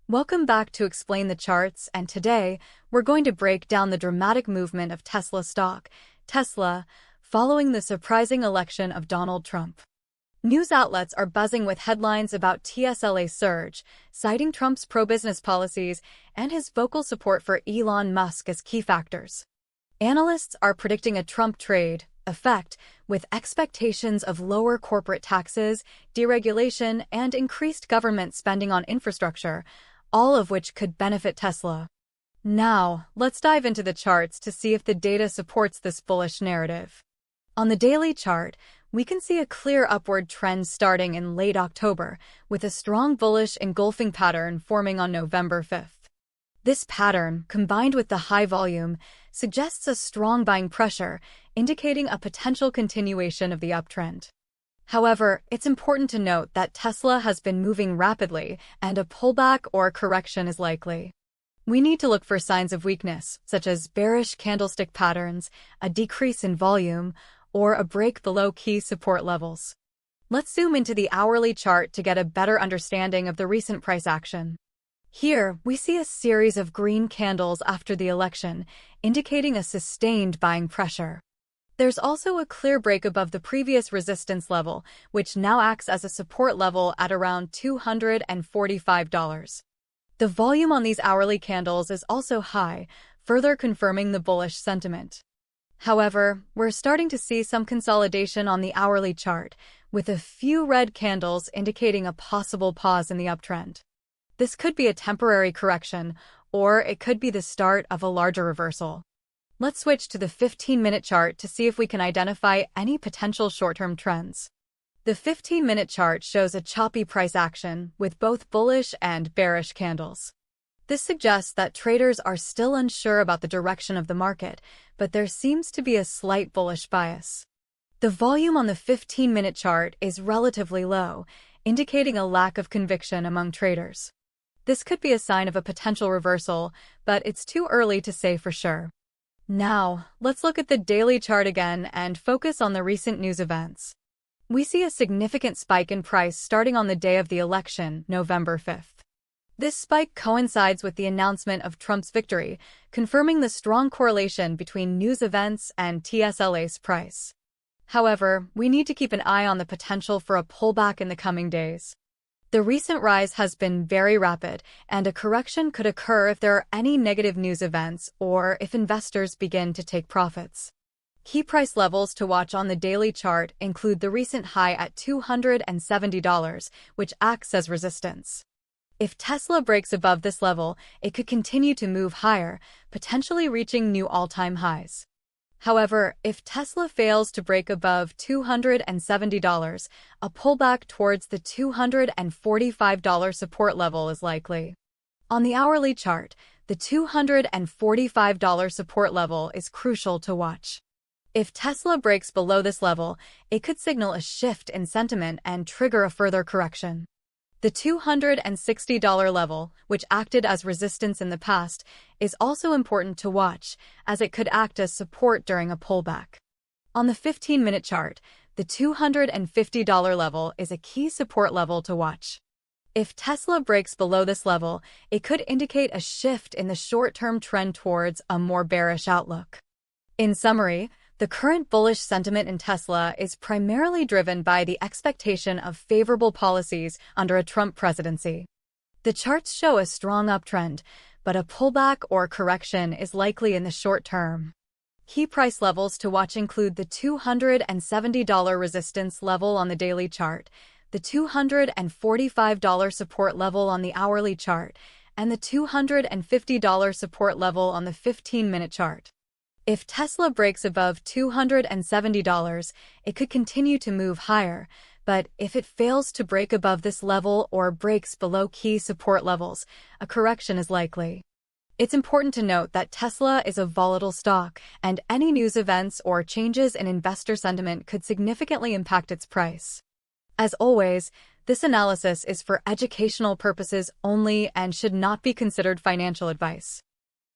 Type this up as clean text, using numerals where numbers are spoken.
Welcome back to Explain the Charts, and today we're going to break down the dramatic movement of Tesla stock, Tesla, following the surprising election of Donald Trump. News outlets are buzzing with headlines about TSLA surge, citing Trump's pro-business policies and his vocal support for Elon Musk as key factors. Analysts are predicting a Trump trade effect, with expectations of lower corporate taxes, deregulation, and increased government spending on infrastructure, all of which could benefit Tesla. Now, let's dive into the charts to see if the data supports this bullish narrative. On the daily chart, we can see a clear upward trend starting in late October, with a strong bullish engulfing pattern forming on November 5th. This pattern, combined with the high volume, suggests a strong buying pressure, indicating a potential continuation of the uptrend. However, it's important to note that Tesla has been moving rapidly, and a pullback or correction is likely. We need to look for signs of weakness, such as bearish candlestick patterns, a decrease in volume, or a break below key support levels. Let's zoom into the hourly chart to get a better understanding of the recent price action. Here, we see a series of green candles after the election, indicating a sustained buying pressure. There's also a clear break above the previous resistance level, which now acts as a support level at around $245. The volume on these hourly candles is also high, further confirming the bullish sentiment. However, we're starting to see some consolidation on the hourly chart, with a few red candles indicating a possible pause in the uptrend. This could be a temporary correction, or it could be the start of a larger reversal. Let's switch to the 15-minute chart to see if we can identify any potential short-term trends. The 15-minute chart shows a choppy price action with both bullish and bearish candles. This suggests that traders are still unsure about the direction of the market, but there seems to be a slight bullish bias. The volume on the 15-minute chart is relatively low, indicating a lack of conviction among traders. This could be a sign of a potential reversal, but it's too early to say for sure. Now, let's look at the daily chart again and focus on the recent news events. We see a significant spike in price starting on the day of the election, November 5th. This spike coincides with the announcement of Trump's victory, confirming the strong correlation between news events and TSLA's price. However, we need to keep an eye on the potential for a pullback in the coming days. The recent rise has been very rapid, and a correction could occur if there are any negative news events or if investors begin to take profits. Key price levels to watch on the daily chart include the recent high at $270, which acts as resistance. If Tesla breaks above this level, it could continue to move higher, potentially reaching new all-time highs. However, if Tesla fails to break above $270, a pullback towards the $245 support level is likely. On the hourly chart, the $245 support level is crucial to watch. If Tesla breaks below this level, it could signal a shift in sentiment and trigger a further correction. The $260 level, which acted as resistance in the past, is also important to watch, as it could act as support during a pullback. On the 15-minute chart, the $250 level is a key support level to watch. If Tesla breaks below this level, it could indicate a shift in the short-term trend towards a more bearish outlook. In summary, the current bullish sentiment in Tesla is primarily driven by the expectation of favorable policies under a Trump presidency. The charts show a strong uptrend, but a pullback or correction is likely in the short term. Key price levels to watch include the $270 resistance level on the daily chart, the $245 support level on the hourly chart, and the $250 support level on the 15-minute chart. If Tesla breaks above $270, it could continue to move higher, but if it fails to break above this level or breaks below key support levels, a correction is likely. It's important to note that Tesla is a volatile stock, and any news events or changes in investor sentiment could significantly impact its price. As always, this analysis is for educational purposes only and should not be considered financial advice.